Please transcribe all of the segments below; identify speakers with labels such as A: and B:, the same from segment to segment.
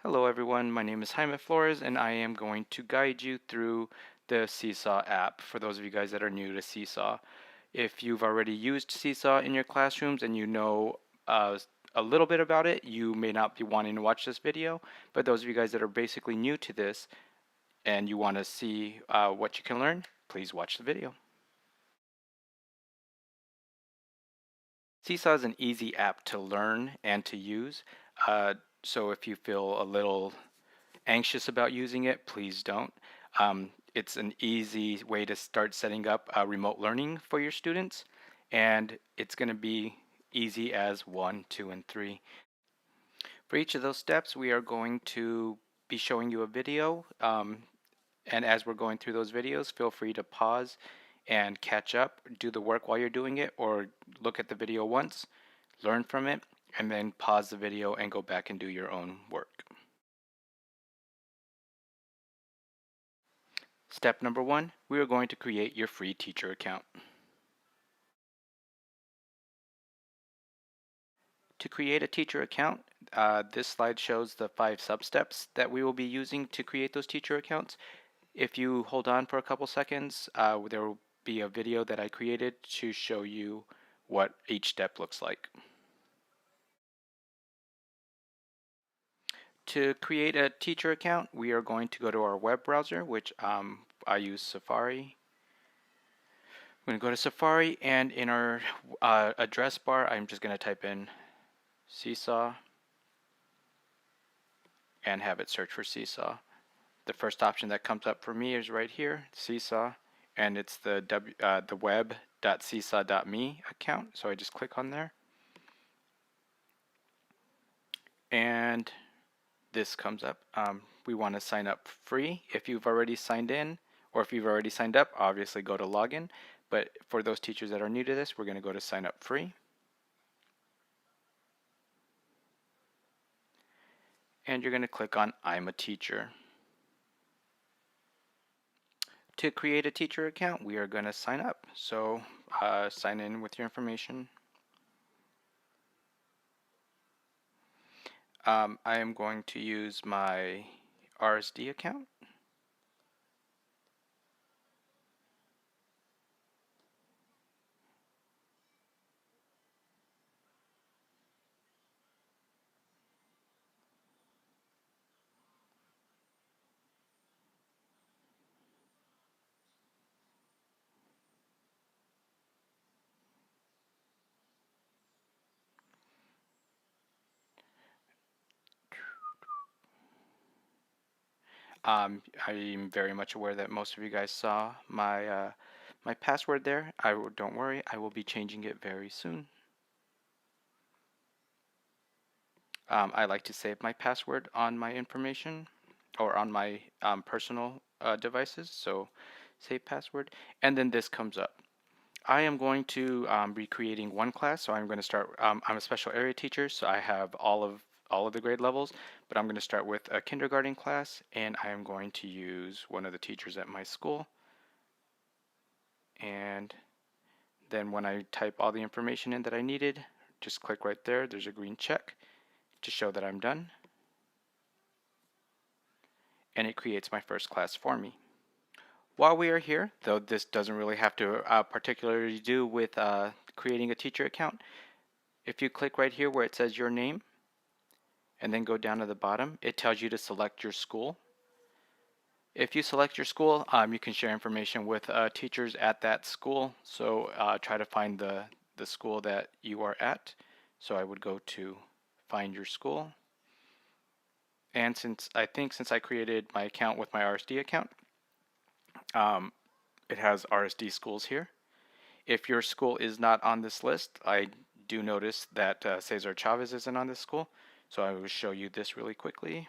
A: Hello everyone, my name is Jaime Flores and I am going to guide you through the SeeSaw app for those of you guys that are new to SeeSaw. If you've already used SeeSaw in your classrooms and you know a little bit about it, you may not be wanting to watch this video, but those of you guys that are basically new to this and you want to see what you can learn, please watch the video. SeeSaw is an easy app to learn and to use, so if you feel a little anxious about using it, please don't. It's an easy way to start setting up remote learning for your students, and it's going to be easy as 1, 2, and 3. For each of those steps, we are going to be showing you a video, and as we're going through those videos, feel free to pause and catch up, do the work while you're doing it, or look at the video once, learn from it, and then pause the video and go back and do your own work. Step number 1, we are going to create your free teacher account. To create a teacher account, this slide shows the 5 sub-steps that we will be using to create those teacher accounts. If you hold on for a couple seconds, there will be a video that I created to show you what each step looks like. To create a teacher account, we are going to go to our web browser, which I use Safari. I'm going to go to Safari, and in our address bar, I'm just going to type in SeeSaw and have it search for SeeSaw. The first option that comes up for me is right here, SeeSaw, and it's the web.seesaw.me account. So I just click on there, and this comes up. We want to sign up free. If you've already signed in, or if you've already signed up, obviously go to login. But for those teachers that are new to this, we're going to go to sign up free. And you're going to click on I'm a teacher. To create a teacher account, we are going to sign up. So sign in with your information. I am going to use my RSD account. I'm very much aware that most of you guys saw my my password there. Don't worry, I will be changing it very soon. I like to save my password on my information or on my personal devices. So save password, and then this comes up. I am going to be creating one class, so I'm going to start. I'm a special area teacher, so I have all of the grade levels, but I'm going to start with a kindergarten class, and I am going to use one of the teachers at my school. And then when I type all the information in that I needed, just click right there. There's a green check to show that I'm done, and it creates my first class for me. While we are here, though this doesn't really have to particularly do with creating a teacher account, if you click right here where it says your name and then go down to the bottom, it tells you to select your school. If you select your school, you can share information with teachers at that school. So try to find the school that you are at. So I would go to find your school. And since I created my account with my RSD account, it has RSD schools here. If your school is not on this list, I do notice that Cesar Chavez isn't on this school, so I will show you this really quickly.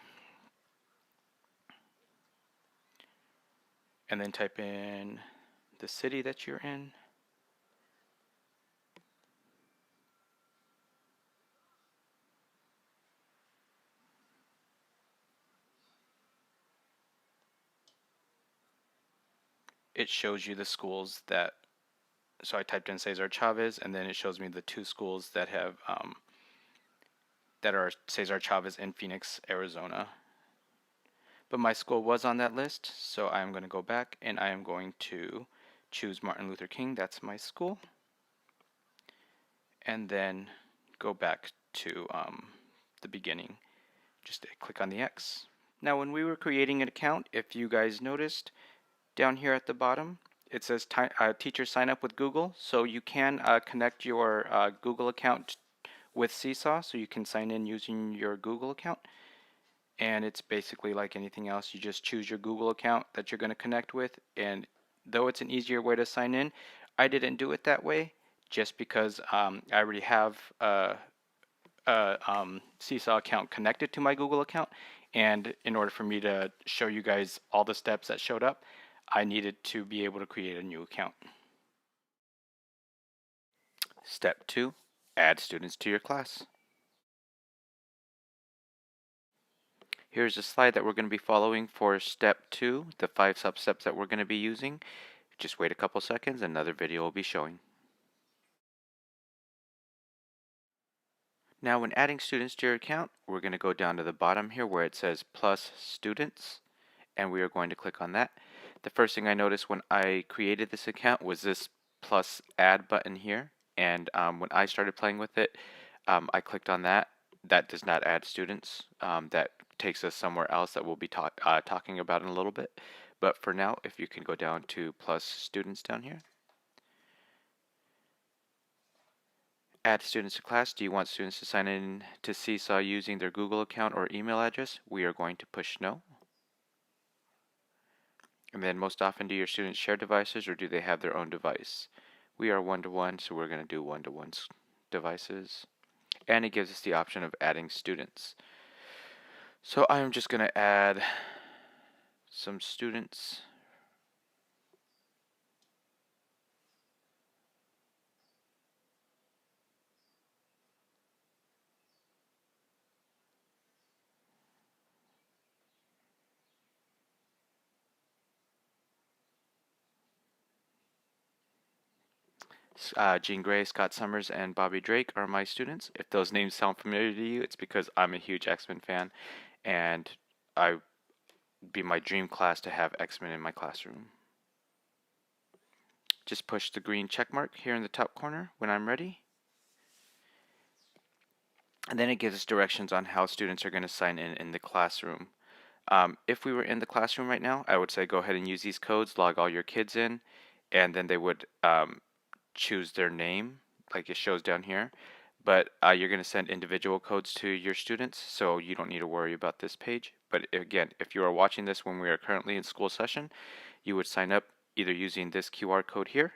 A: And then type in the city that you're in. It shows you the schools that, so I typed in Cesar Chavez, and then it shows me the 2 schools that have that are Cesar Chavez in Phoenix, Arizona. but my school was on that list, so I'm going to go back and I am going to choose Martin Luther King. That's my school. And then go back to the beginning. Just click on the X. Now, when we were creating an account, if you guys noticed, down here at the bottom, it says teacher sign up with Google. So you can connect your Google account with SeeSaw, so you can sign in using your Google account. And it's basically like anything else. You just choose your Google account that you're going to connect with. And though it's an easier way to sign in, I didn't do it that way just because I already have a SeeSaw account connected to my Google account. And in order for me to show you guys all the steps that showed up, I needed to be able to create a new account. Step 2, add students to your class. Here's a slide that we're going to be following for step 2, the 5 sub-steps that we're going to be using. Just wait a couple seconds, another video will be showing. Now when adding students to your account, we're going to go down to the bottom here where it says plus students, and we are going to click on that. The first thing I noticed when I created this account was this plus add button here, and when I started playing with it, I clicked on that. That does not add students. That takes us somewhere else that we'll be talking about in a little bit. But for now, if you can go down to plus students down here. Add students to class. Do you want students to sign in to SeeSaw using their Google account or email address? We are going to push no. And then most often, do your students share devices or do they have their own device? We are one-to-one, so we're going to do one-to-one devices. And it gives us the option of adding students. So I'm just going to add some students. Jean Grey, Scott Summers, and Bobby Drake are my students. If those names sound familiar to you, it's because I'm a huge X-Men fan, and I be my dream class to have X-Men in my classroom. Just push the green check mark here in the top corner when I'm ready. And then it gives us directions on how students are going to sign in the classroom. If we were in the classroom right now, I would say go ahead and use these codes, log all your kids in, and then they would choose their name, like it shows down here. But you're going to send individual codes to your students, so you don't need to worry about this page. But again, if you are watching this when we are currently in school session, you would sign up either using this QR code here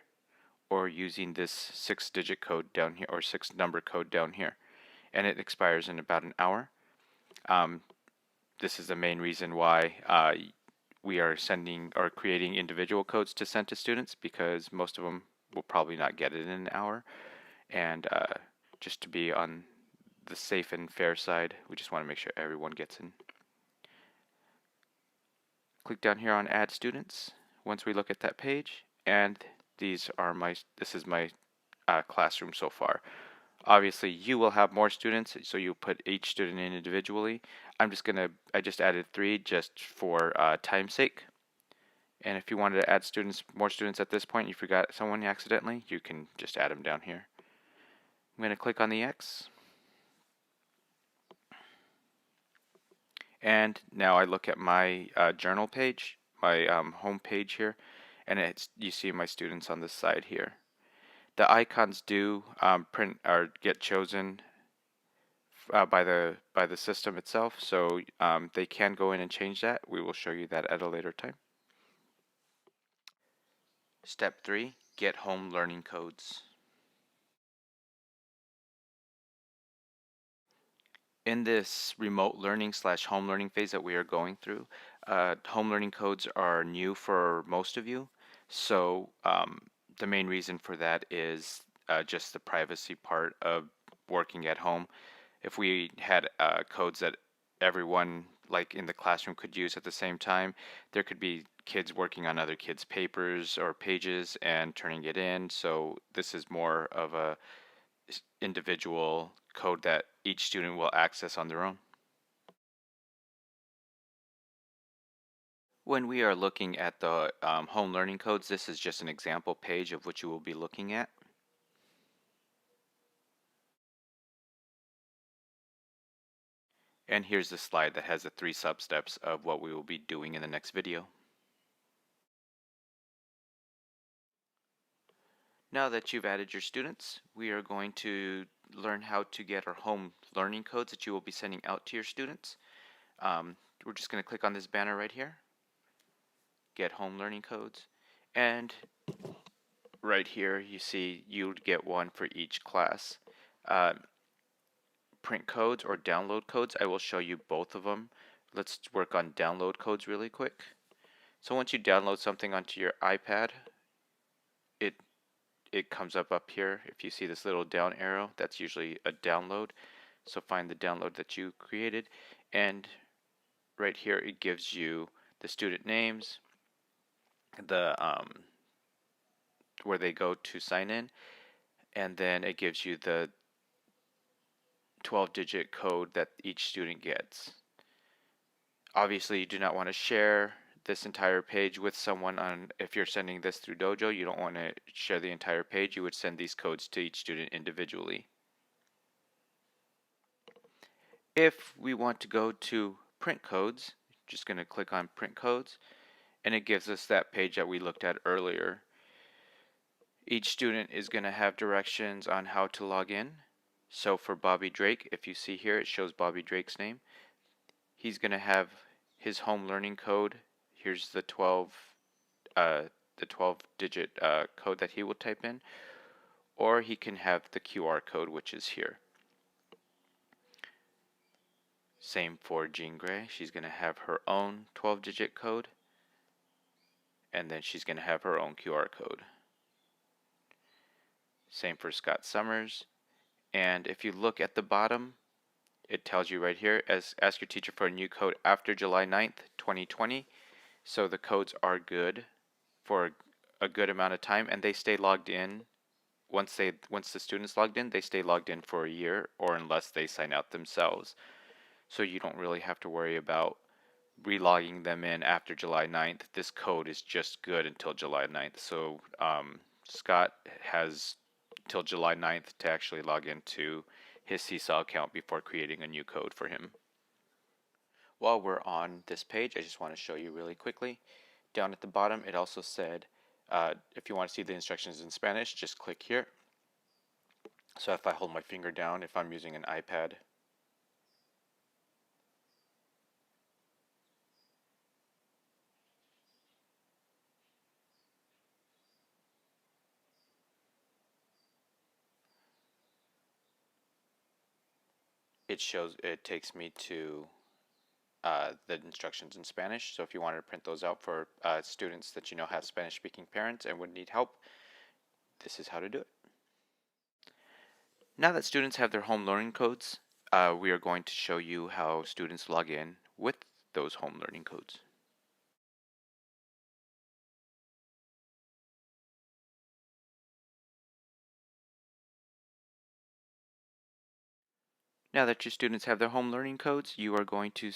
A: or using this 6-digit code down here or 6-number code down here. And it expires in about an hour. This is the main reason why we are sending or creating individual codes to send to students, because most of them will probably not get it in an hour. And just to be on the safe and fair side, we just want to make sure everyone gets in. Click down here on add students once we look at that page, and this is my classroom so far. Obviously you will have more students, so you put each student in individually. I just added 3 just for time's sake. And if you wanted to add more students at this point, you forgot someone accidentally, you can just add them down here. I'm going to click on the X. And now I look at my journal page, my home page here, and you see my students on this side here. The icons do print or get chosen by the system itself, so they can go in and change that. We will show you that at a later time. Step 3, get home learning codes. In this remote learning / home learning phase that we are going through, home learning codes are new for most of you. So the main reason for that is just the privacy part of working at home. If we had codes that everyone like in the classroom could use at the same time, there could be kids working on other kids' papers or pages and turning it in. So this is more of a individual code that each student will access on their own. When we are looking at the home learning codes, this is just an example page of what you will be looking at. And here's the slide that has the 3 sub-steps of what we will be doing in the next video. Now that you've added your students, we are going to learn how to get our home learning codes that you will be sending out to your students. We're just going to click on this banner right here, get home learning codes, and right here you see you would get one for each class. Uh, Print codes or download codes, I will show you both of them. Let's work on download codes really quick. So once you download something onto your iPad, it comes up here. If you see this little down arrow, that's usually a download. So find the download that you created, and right here it gives you the student names, the where they go to sign in, and then it gives you the 12-digit code that each student gets. Obviously, you do not want to share this entire page with someone if you're sending this through Dojo. You don't want to share the entire page. You would send these codes to each student individually. If we want to go to print codes, just going to click on print codes, and it gives us that page that we looked at earlier. Each student is going to have directions on how to log in. So for Bobby Drake, if you see here, it shows Bobby Drake's name. He's going to have his home learning code. Here's the 12-digit code that he will type in, or he can have the QR code, which is here. Same for Jean Grey. She's going to have her own 12-digit code, and then she's going to have her own QR code. Same for Scott Summers. And if you look at the bottom, it tells you right here, ask your teacher for a new code after July 9th, 2020. So the codes are good for a good amount of time, and they stay logged in. Once the students logged in, they stay logged in for a year, or unless they sign out themselves. So you don't really have to worry about relogging them in after July 9th. This code is just good until July 9th. So Scott has till July 9th to actually log into his SeeSaw account before creating a new code for him. While we're on this page, I just want to show you really quickly. Down at the bottom, it also said, if you want to see the instructions in Spanish, just click here. So if I hold my finger down, if I'm using an iPad, it takes me to the instructions in Spanish. So if you wanted to print those out for students that you know have Spanish-speaking parents and would need help, this is how to do it. Now that students have their home learning codes, we are going to show you how students log in with those home learning codes. Now that your students have their home learning codes, you are going to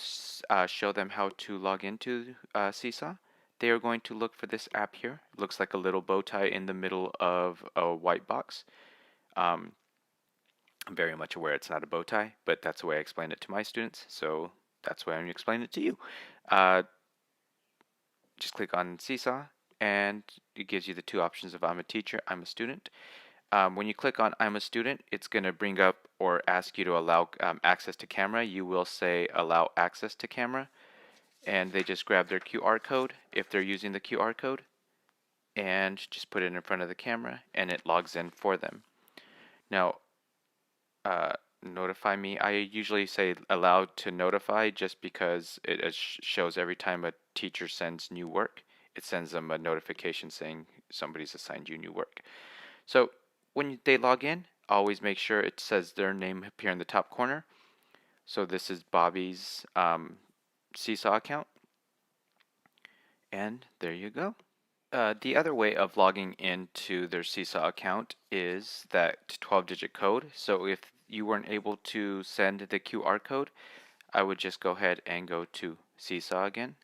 A: show them how to log into SeeSaw. They are going to look for this app here. It looks like a little bow tie in the middle of a white box. I'm very much aware it's not a bow tie, but that's the way I explain it to my students, so that's the way I'm explaining it to you. Just click on SeeSaw, and it gives you the two options of I'm a teacher, I'm a student. When you click on I'm a student, it's going to bring up or ask you to allow access to camera. You will say allow access to camera, and they just grab their QR code if they're using the QR code and just put it in front of the camera, and it logs in for them. Now, notify me. I usually say allowed to notify just because it shows every time a teacher sends new work, it sends them a notification saying somebody's assigned you new work. So when they log in, always make sure it says their name appear in the top corner. So this is Bobby's SeeSaw account. And there you go. The other way of logging into their SeeSaw account is that 12-digit code. So if you weren't able to send the QR code, I would just go ahead and go to SeeSaw again.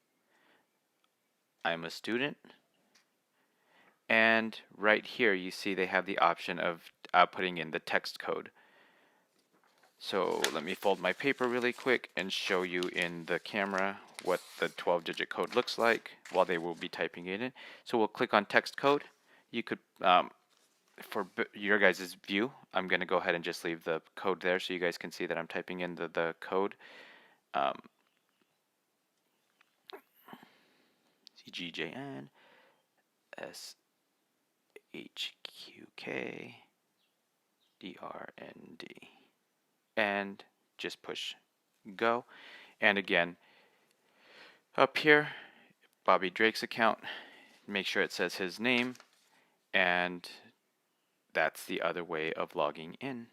A: I'm a student. And right here, you see they have the option of putting in the text code. So let me fold my paper really quick and show you in the camera what the 12-digit code looks like while they will be typing it in. So we'll click on text code. You could, for your guys' view, I'm going to go ahead and just leave the code there so you guys can see that I'm typing in the code. CGJN SHQK DRND. And just push go. And again, up here, Bobby Drake's account, make sure it says his name, and that's the other way of logging in.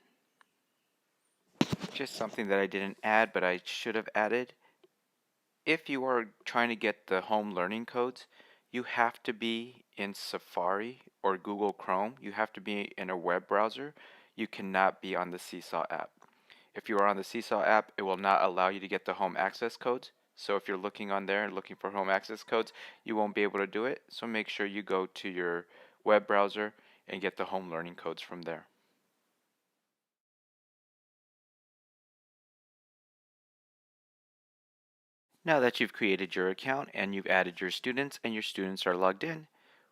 A: Just something that I didn't add, but I should have added. If you are trying to get the home learning codes, you have to be in Safari or Google Chrome. You have to be in a web browser. You cannot be on the SeeSaw app. If you are on the SeeSaw app, it will not allow you to get the home access codes. So if you're looking on there and looking for home access codes, you won't be able to do it. So make sure you go to your web browser and get the home learning codes from there. Now that you've created your account and you've added your students and your students are logged in,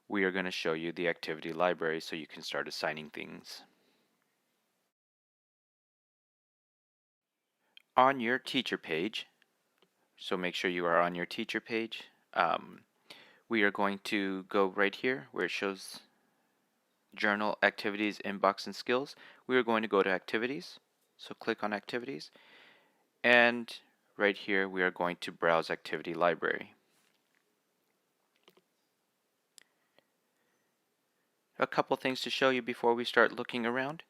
A: we are going to show you the activity library so you can start assigning things. On your teacher page, so make sure you are on your teacher page, we are going to go right here where it shows journal, activities, inbox, and skills. We are going to go to activities, so click on activities, and right here we are going to browse activity library. A couple things to show you before we start looking around.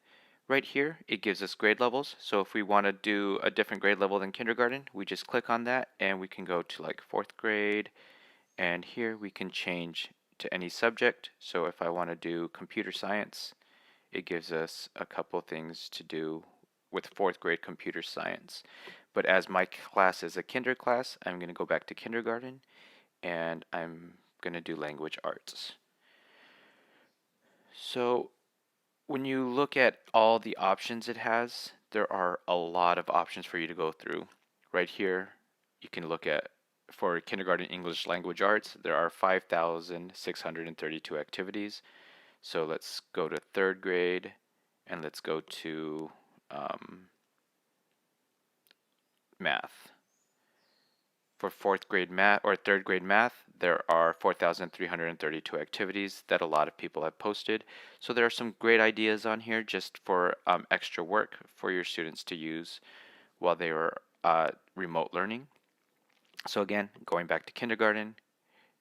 A: Right here, it gives us grade levels. So if we want to do a different grade level than kindergarten, we just click on that and we can go to like 4th grade. And here we can change to any subject. So if I want to do computer science, it gives us a couple things to do with 4th grade computer science. But as my class is a kinder class, I'm going to go back to kindergarten and I'm going to do language arts. So when you look at all the options it has, there are a lot of options for you to go through. Right here, you can look at, for kindergarten English language arts, there are 5,632 activities. So let's go to 3rd grade and let's go to math. For 4th grade math or 3rd grade math, there are 4,332 activities that a lot of people have posted. So there are some great ideas on here just for extra work for your students to use while they are remote learning. So again, going back to kindergarten,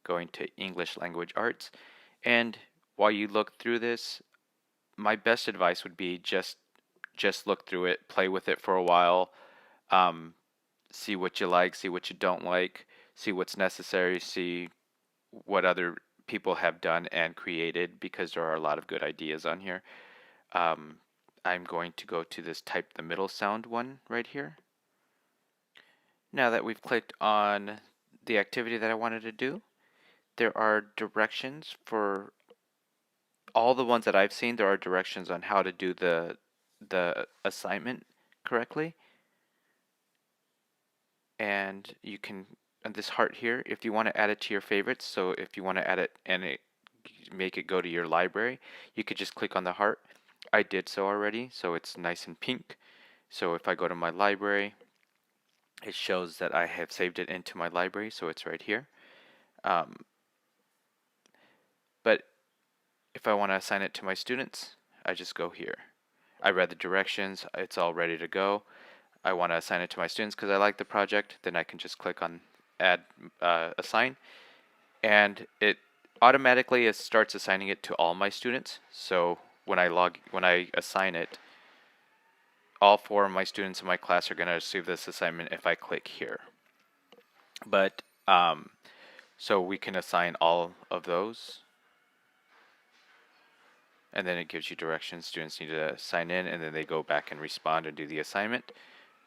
A: going to English language arts, and while you look through this, my best advice would be just look through it, play with it for a while, see what you like, see what you don't like, see what's necessary, see what other people have done and created, because there are a lot of good ideas on here. I'm going to go to this type the middle sound one right here. Now that we've clicked on the activity that I wanted to do, there are directions for all the ones that I've seen. There are directions on how to do the assignment correctly. And you can, and this heart here, if you want to add it to your favorites, so if you want to add it and make it go to your library, you could just click on the heart. I did so already, so it's nice and pink. So if I go to my library, it shows that I have saved it into my library, so it's right here. But if I want to assign it to my students, I just go here. I read the directions, it's all ready to go. I want to assign it to my students because I like the project, then I can just click on add assign, and it automatically starts assigning it to all my students. So when I assign it, all 4 of my students in my class are going to receive this assignment if I click here. But so we can assign all of those, and then it gives you directions. Students need to sign in and then they go back and respond and do the assignment.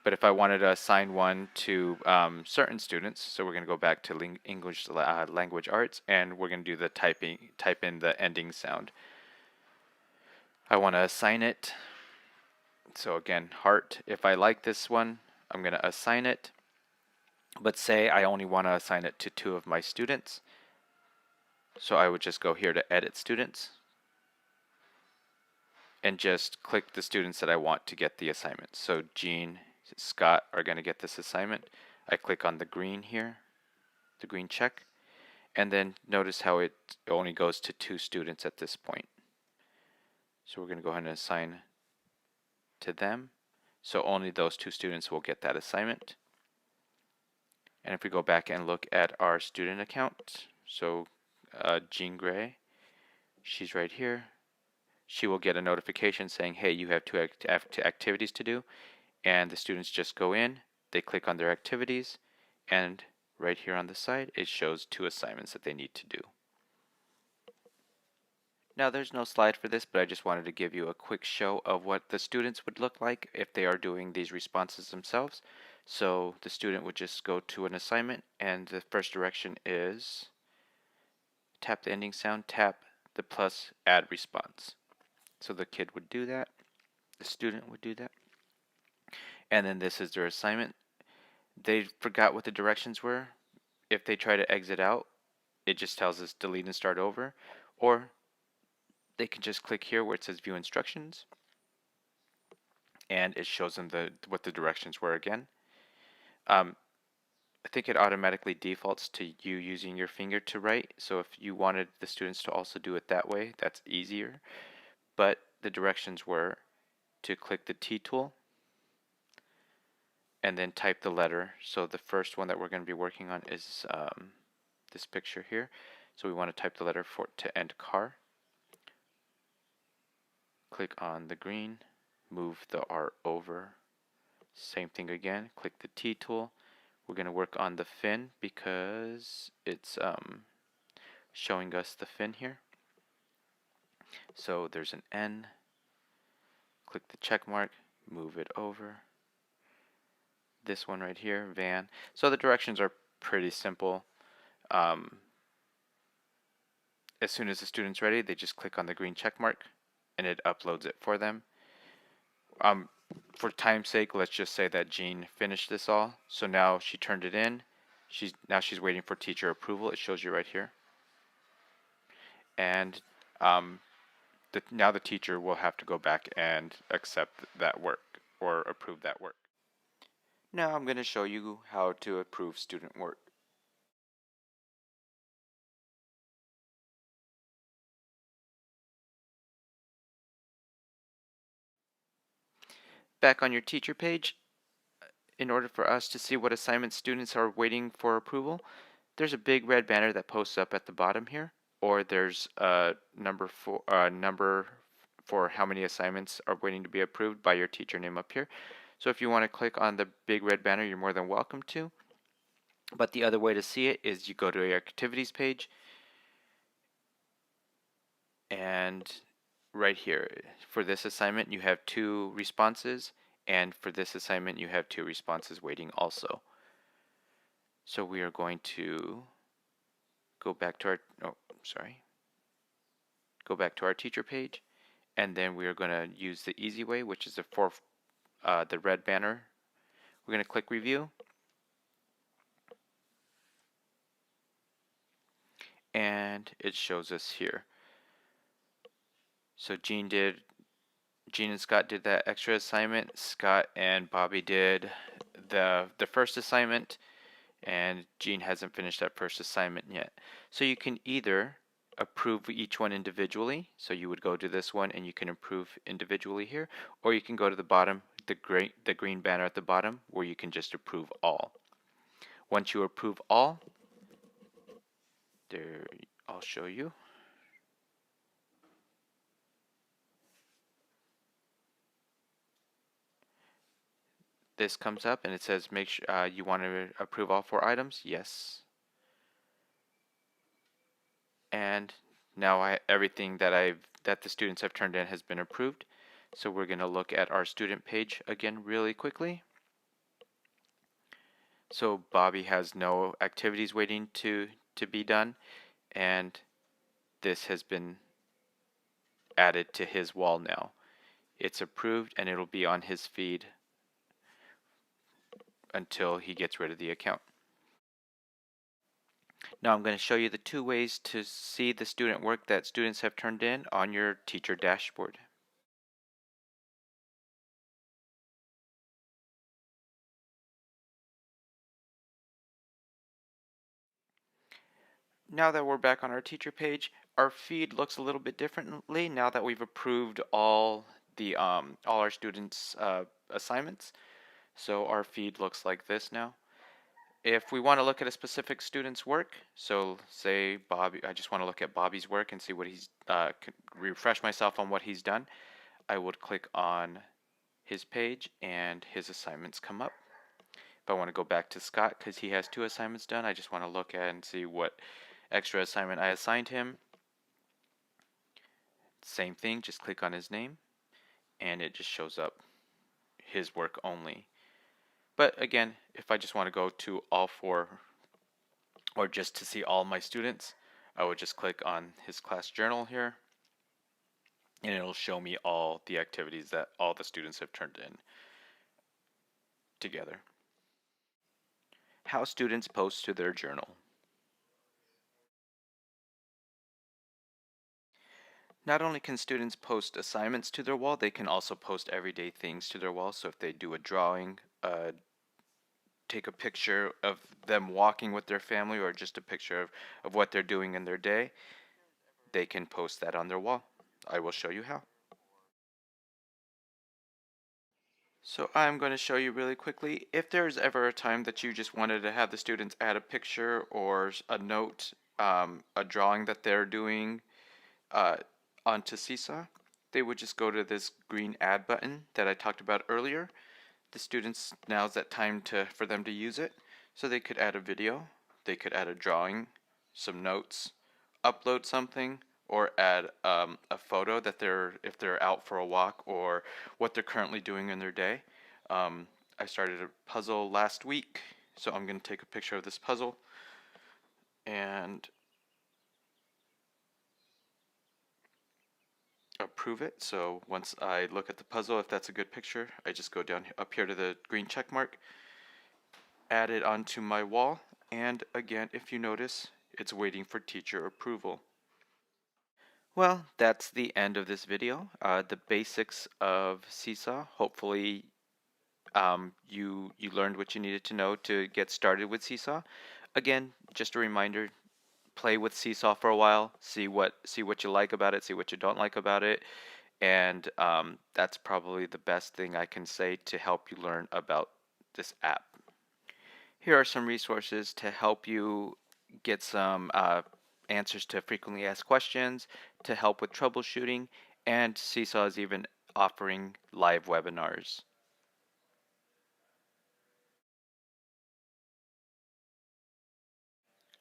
A: But if I wanted to assign one to certain students, so we're going to go back to English language arts, and we're going to do the type in the ending sound. I want to assign it. So again, heart. If I like this one, I'm going to assign it. But say I only want to assign it to 2 of my students. So I would just go here to edit students and just click the students that I want to get the assignment. So Jean, Scott are going to get this assignment. I click on the green here, the green check, and then notice how it only goes to 2 students at this point. So we're going to go ahead and assign to them. So only those 2 students will get that assignment. And if we go back and look at our student account, so Jean Gray, she's right here. She will get a notification saying, hey, you have 2 activities to do. And the students just go in, they click on their activities, and right here on the side, it shows 2 assignments that they need to do. Now there's no slide for this, but I just wanted to give you a quick show of what the students would look like if they are doing these responses themselves. So the student would just go to an assignment, and the first direction is tap the ending sound, tap the plus, add response. So the kid would do that, the student would do that, and then this is their assignment. They forgot what the directions were. If they try to exit out, it just tells us delete and start over, or they can just click here where it says view instructions, and it shows them what the directions were again. I think it automatically defaults to you using your finger to write, so if you wanted the students to also do it that way, that's easier. But the directions were to click the T tool and then type the letter. So the first one that we're going to be working on is this picture here. So we want to type the letter to end car. Click on the green, move the R over. Same thing again, click the T tool. We're going to work on the fin because it's showing us the fin here. So there's an N. Click the check mark, move it over. This one right here, van. So the directions are pretty simple. As soon as the student's ready, they just click on the green check mark and it uploads it for them. For time's sake, let's just say that Jean finished this all. So now she turned it in. Now she's waiting for teacher approval. It shows you right here. And now the teacher will have to go back and accept that work or approve that work. Now I'm going to show you how to approve student work. Back on your teacher page, in order for us to see what assignment students are waiting for approval, there's a big red banner that posts up at the bottom here, or there's a number for how many assignments are waiting to be approved by your teacher name up here. So if you want to click on the big red banner, you're more than welcome to. But the other way to see it is you go to your activities page, and right here, for this assignment you have 2 responses, and for this assignment you have 2 responses waiting also. So we are going to go back to our teacher page, and then we are going to use the easy way, which is the red banner. We're going to click review, and it shows us here. So Jean and Scott did that extra assignment. Scott and Bobby did the first assignment, and Jean hasn't finished that first assignment yet. So you can either approve each one individually, so you would go to this one and you can approve individually here, or you can go to the bottom, the green banner at the bottom, where you can just approve all. Once you approve all, there, I'll show you. This comes up and it says make sure you want to approve all 4 items. Yes. And now everything that the students have turned in has been approved. So we're going to look at our student page again really quickly. So Bobby has no activities waiting to be done, and this has been added to his wall now. It's approved and it'll be on his feed until he gets rid of the account. Now I'm going to show you the two ways to see the student work that students have turned in on your teacher dashboard. Now that we're back on our teacher page, our feed looks a little bit differently now that we've approved all our students' assignments. So our feed looks like this now. If we want to look at a specific student's work, so say Bobby, I just want to look at Bobby's work and see what he's refresh myself on what he's done. I would click on his page and his assignments come up. If I want to go back to Scott because he has two assignments done, I just want to look at and see what extra assignment I assigned him. Same thing, just click on his name and it just shows up his work only. But again, if I just want to go to all four or just to see all my students, I would just click on his class journal here and it'll show me all the activities that all the students have turned in together. How students post to their journal. Not only can students post assignments to their wall, they can also post everyday things to their wall. So if they do a drawing, take a picture of them walking with their family or just a picture of what they're doing in their day, they can post that on their wall. I will show you how. So I'm going to show you really quickly. If there's ever a time that you just wanted to have the students add a picture or a note, a drawing that they're doing uh, onto SeeSaw, they would just go to this green add button that I talked about earlier. The students, now's that time for them to use it. So they could add a video, they could add a drawing, some notes, upload something, or add a photo that if they're out for a walk or what they're currently doing in their day. I started a puzzle last week, so I'm going to take a picture of this puzzle and approve it. So once I look at the puzzle, if that's a good picture, I just go down up here to the green check mark, add it onto my wall, and again, if you notice, it's waiting for teacher approval. Well, that's the end of this video. The basics of SeeSaw. Hopefully, you learned what you needed to know to get started with SeeSaw. Again, just a reminder: play with SeeSaw for a while, see what you like about it, see what you don't like about it, and that's probably the best thing I can say to help you learn about this app. Here are some resources to help you get some answers to frequently asked questions, to help with troubleshooting, and SeeSaw is even offering live webinars.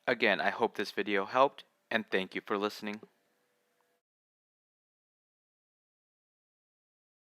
A: Again, I hope this video helped, and thank you for listening.